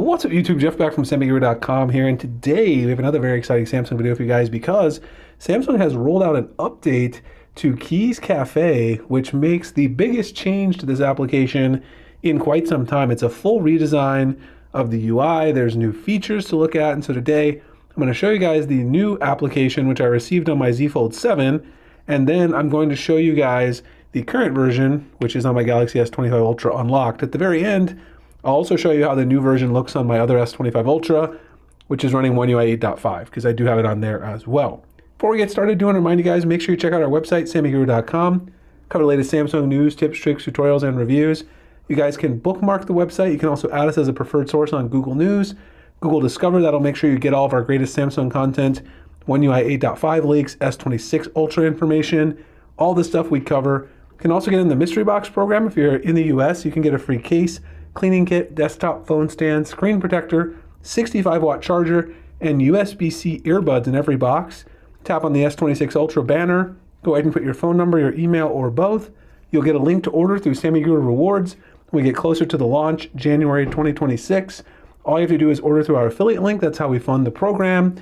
What's up YouTube, Jeff back from SammyGuru.com here, and today we have another very exciting Samsung video for you guys because Samsung has rolled out an update to Keys Cafe, which makes the biggest change to this application in quite some time. It's a full redesign of the UI. There's new features to look at, and so today I'm going to show you guys the new application which I received on my Z Fold 7, and then I'm going to show you guys the current version, which is on my Galaxy S25 Ultra unlocked. At the very end, I'll also show you how the new version looks on my other S25 Ultra, which is running One UI 8.5, because I do have it on there as well. Before we get started, do want to remind you guys, make sure you check out our website, SammyGuru.com. Cover the latest Samsung news, tips, tricks, tutorials, and reviews. You guys can bookmark the website. You can also add us as a preferred source on Google News, Google Discover. That'll make sure you get all of our greatest Samsung content, One UI 8.5 leaks, S26 Ultra information, all the stuff we cover. You can also get in the mystery box program. If you're in the US, you can get a free case, cleaning kit, desktop phone stand, screen protector, 65-watt charger, and USB-C earbuds in every box. Tap on the S26 Ultra banner, go ahead and put your phone number, your email, or both. You'll get a link to order through SammyGuru Rewards when we get closer to the launch, January 2026. All you have to do is order through our affiliate link. That's how we fund the program.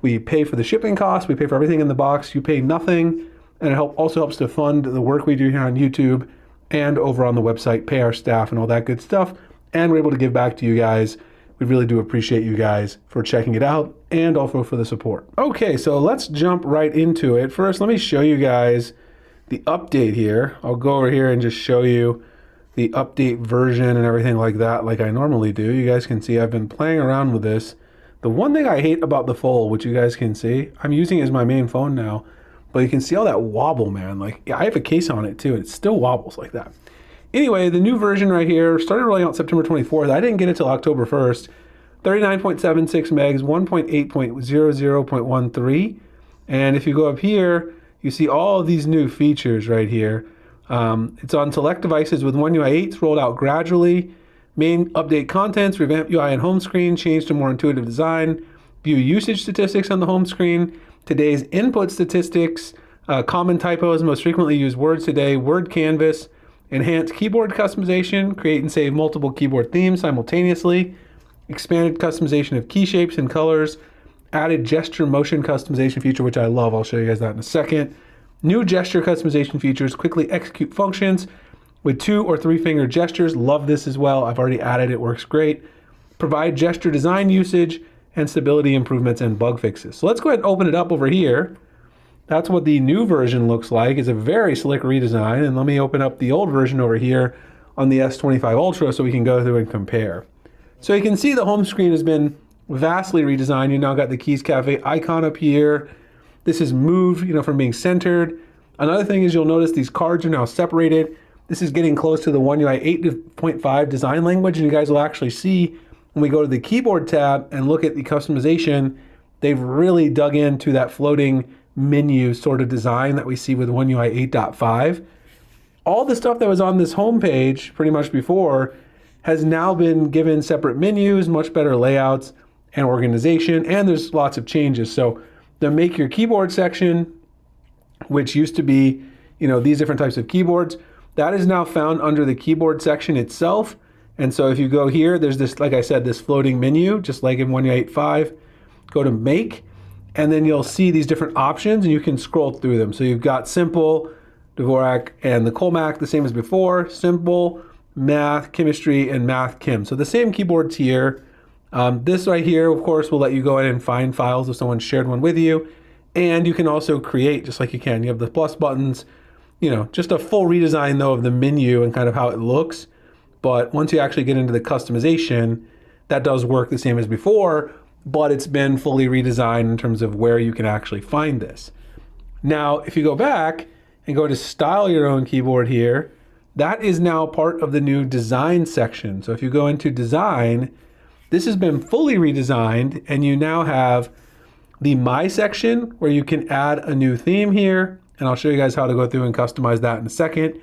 We pay for the shipping costs, we pay for everything in the box, you pay nothing, and it also helps to fund the work we do here on YouTube and over on the website, pay our staff and all that good stuff, and we're able to give back to you guys. We really do appreciate you guys for checking it out and also for the support. Okay, so let's jump right into it. First, let me show you guys the update here. I'll go over here and just show you the update version and everything like that, like I normally do. You guys can see I've been playing around with this. The one thing I hate about the Fold, which you guys can see, I'm using it as my main phone now, but you can see all that wobble, man. Like, I have a case on it too, and it still wobbles like that. Anyway, the new version right here started rolling out September 24th. I didn't get it till October 1st. 39.76 megs, 1.8.00.13. And if you go up here, you see all of these new features right here. It's on select devices with One UI 8. It's rolled out gradually. Main update contents, revamp UI and home screen, change to more intuitive design, view usage statistics on the home screen, today's input statistics, common typos, most frequently used words today, word canvas, enhanced keyboard customization, create and save multiple keyboard themes simultaneously, expanded customization of key shapes and colors, added gesture motion customization feature, which I love. I'll show you guys that in a second. New gesture customization features, quickly execute functions with 2 or 3 finger gestures. Love this as well. I've already added it, works great. Provide gesture design usage and stability improvements and bug fixes. So let's go ahead and open it up over here. That's what the new version looks like. It's a very slick redesign. And let me open up the old version over here on the S25 Ultra so we can go through and compare. So you can see the home screen has been vastly redesigned. You now got the Keys Cafe icon up here. This is moved, from being centered. Another thing is you'll notice these cards are now separated. This is getting close to the One UI 8.5 design language, and you guys will actually see when we go to the keyboard tab and look at the customization, they've really dug into that floating menu sort of design that we see with One UI 8.5. All the stuff that was on this home page pretty much before has now been given separate menus, much better layouts and organization, and there's lots of changes. So the Make Your Keyboard section, which used to be, these different types of keyboards, that is now found under the keyboard section itself. And so if you go here, there's this, like I said, this floating menu, just like in One UI 8.5. Go to Make, and then you'll see these different options, and you can scroll through them. So you've got Simple, Dvorak, and the Colmac, the same as before. Simple, Math, Chemistry, and Math Chem. So the same keyboards here. This right here, of course, will let you go in and find files if someone shared one with you. And you can also create, just like you can. You have the plus buttons, just a full redesign, though, of the menu and kind of how it looks. But once you actually get into the customization, that does work the same as before, but it's been fully redesigned in terms of where you can actually find this. Now, if you go back and go to style your own keyboard here, that is now part of the new design section. So if you go into design, this has been fully redesigned, and you now have the My section where you can add a new theme here, and I'll show you guys how to go through and customize that in a second.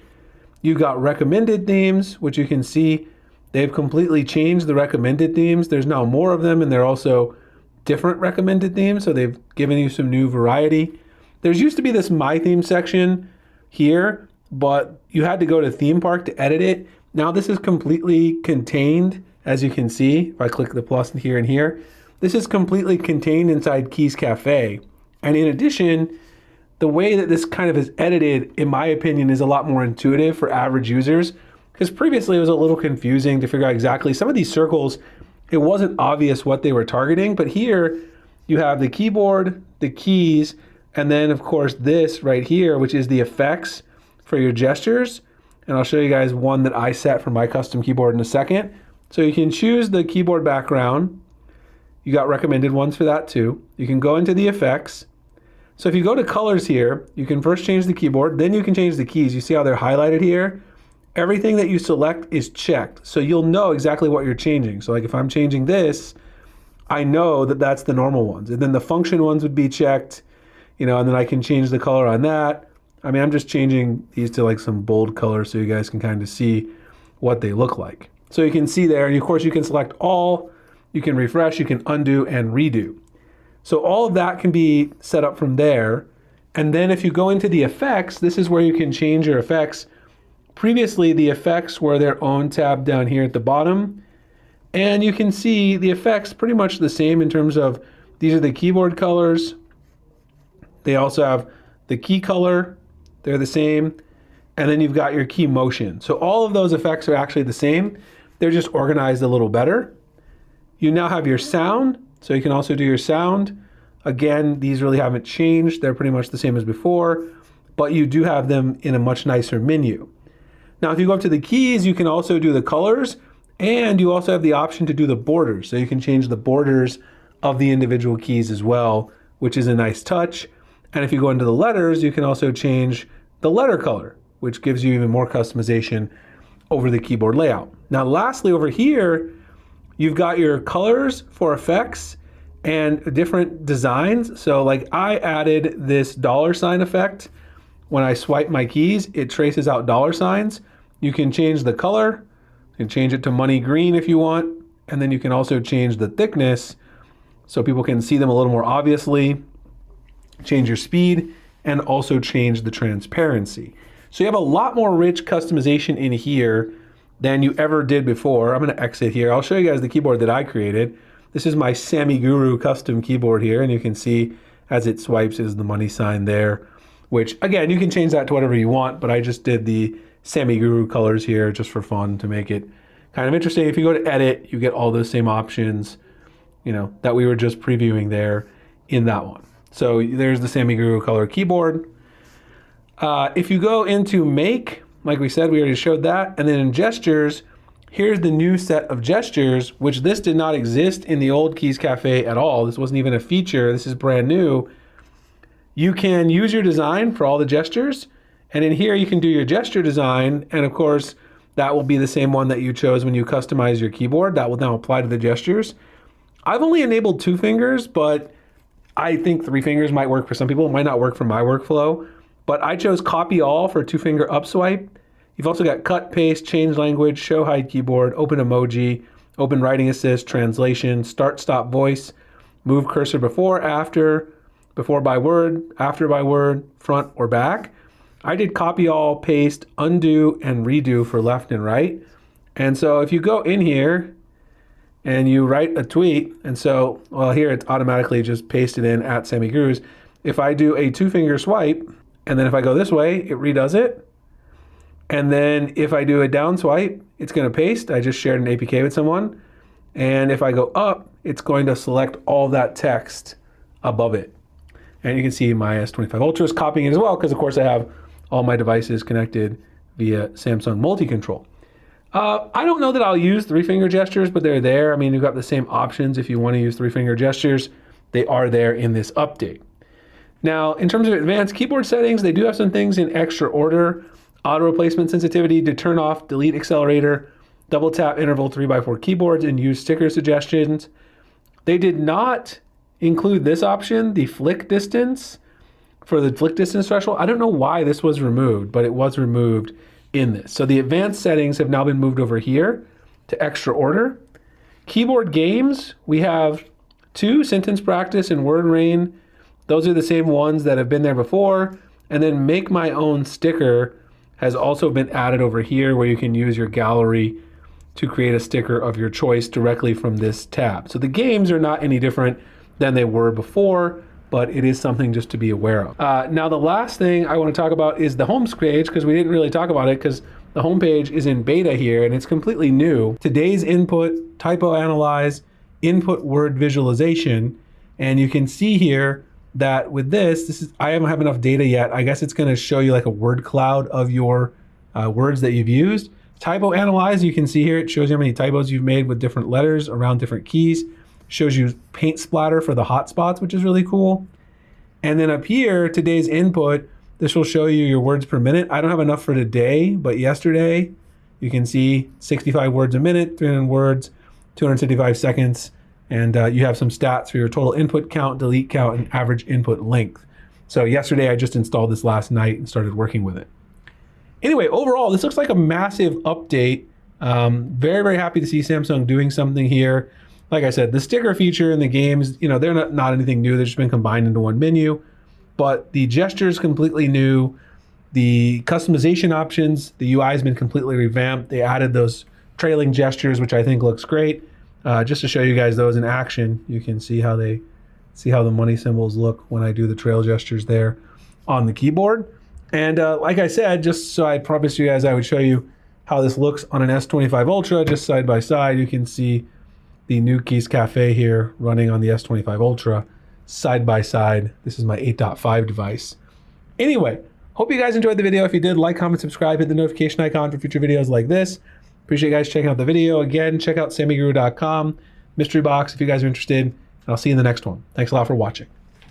You've got recommended themes, which you can see they've completely changed the recommended themes. There's now more of them, and they're also different recommended themes, so they've given you some new variety. There's used to be this My Theme section here, but you had to go to Theme Park to edit it. Now this is completely contained as you can see, if I click the plus here and here, this is completely contained inside Keys Cafe. And in addition, the way that this kind of is edited, in my opinion, is a lot more intuitive for average users, because previously it was a little confusing to figure out exactly some of these circles. It wasn't obvious what they were targeting, but here you have the keyboard, the keys, and then of course this right here, which is the effects for your gestures. And I'll show you guys one that I set for my custom keyboard in a second. So you can choose the keyboard background. You got recommended ones for that too. You can go into the effects. So if you go to colors here, you can first change the keyboard, then you can change the keys. You see how they're highlighted here? Everything that you select is checked. So you'll know exactly what you're changing. So like if I'm changing this, I know that that's the normal ones. And then the function ones would be checked, and then I can change the color on that. I mean, I'm just changing these to like some bold color so you guys can kind of see what they look like. So you can see there, and of course you can select all, you can refresh, you can undo and redo. So all of that can be set up from there. And then if you go into the effects, this is where you can change your effects. Previously, the effects were their own tab down here at the bottom. And you can see the effects pretty much the same in terms of these are the keyboard colors. They also have the key color. They're the same. And then you've got your key motion. So all of those effects are actually the same. They're just organized a little better. You now have your sound. So you can also do your sound. Again, these really haven't changed. They're pretty much the same as before, but you do have them in a much nicer menu. Now, if you go up to the keys, you can also do the colors, and you also have the option to do the borders. So you can change the borders of the individual keys as well, which is a nice touch. And if you go into the letters, you can also change the letter color, which gives you even more customization over the keyboard layout. Now, lastly, over here, you've got your colors for effects and different designs. So like I added this $ effect. When I swipe my keys, it traces out $signs. You can change the color. You can change it to money green if you want. And then you can also change the thickness so people can see them a little more obviously. Change your speed and also change the transparency. So you have a lot more rich customization in here than you ever did before. I'm going to exit here. I'll show you guys the keyboard that I created. This is my SammyGuru custom keyboard here, and you can see as it swipes is the money sign there, which again, you can change that to whatever you want, but I just did the SammyGuru colors here just for fun to make it kind of interesting. If you go to edit, you get all those same options, that we were just previewing there in that one. So there's the SammyGuru color keyboard. If you go into make, like we said, we already showed that. And then in gestures, here's the new set of gestures, which this did not exist in the old Keys Cafe at all. This wasn't even a feature. This is brand new. You can use your design for all the gestures. And in here, you can do your gesture design. And of course, that will be the same one that you chose when you customize your keyboard. That will now apply to the gestures. I've only enabled 2 fingers, but I think 3 fingers might work for some people. It might not work for my workflow. But I chose copy all for 2-finger up swipe. You've also got cut, paste, change language, show hide keyboard, open emoji, open writing assist, translation, start, stop voice, move cursor before, after, before by word, after by word, front or back. I did copy all, paste, undo, and redo for left and right. And so if you go in here and you write a tweet, and so, well, here it's automatically just pasted in at SammyGuru's. If I do a 2-finger swipe, and then if I go this way, it redoes it. And then if I do a down swipe, it's going to paste. I just shared an APK with someone. And if I go up, it's going to select all that text above it. And you can see my S25 Ultra is copying it as well, because of course I have all my devices connected via Samsung Multi-Control. I don't know that I'll use 3-finger gestures, but they're there. I mean, you've got the same options if you want to use 3-finger gestures. They are there in this update. Now, in terms of advanced keyboard settings, they do have some things in extra order. Auto replacement sensitivity to turn off, delete accelerator, double tap interval 3x4 keyboards, and use sticker suggestions. They did not include this option, the flick distance, for the flick distance threshold. I don't know why this was removed, but it was removed in this. So the advanced settings have now been moved over here to extra order. Keyboard games, we have 2, sentence practice and word rain. Those are the same ones that have been there before. And then make my own sticker has also been added over here where you can use your gallery to create a sticker of your choice directly from this tab. So the games are not any different than they were before, but it is something just to be aware of. Now the last thing I want to talk about is the home page, because we didn't really talk about it because the home page is in beta here and it's completely new. Today's input, typo analyze, input word visualization, and you can see here that with this is, I don't have enough data yet. I guess it's going to show you like a word cloud of your words that you've used. Typo analyze, you can see here, it shows you how many typos you've made with different letters around different keys. Shows you paint splatter for the hot spots, which is really cool. And then up here, today's input, this will show you your words per minute. I don't have enough for today, but yesterday, you can see 65 words a minute, 300 words, 255 seconds, and you have some stats for your total input count, delete count, and average input length. So yesterday, I just installed this last night and started working with it. Anyway, overall, this looks like a massive update. Very, very happy to see Samsung doing something here. Like I said, the sticker feature in the games, you know, they're not anything new. They've just been combined into one menu. But the gesture is completely new. The customization options, the UI has been completely revamped. They added those trailing gestures, which I think looks great. Just to show you guys those in action, you can see how the money symbols look when I do the trail gestures there on the keyboard. And like I said, just so I promised you guys I would show you how this looks on an S25 Ultra, just side by side. You can see the new Keys Cafe here running on the S25 Ultra side by side. This is my 8.5 device. Anyway, hope you guys enjoyed the video. If you did, like, comment, subscribe, hit the notification icon for future videos like this. Appreciate you guys checking out the video. Again, check out SammyGuru.com, mystery box if you guys are interested. And I'll see you in the next one. Thanks a lot for watching.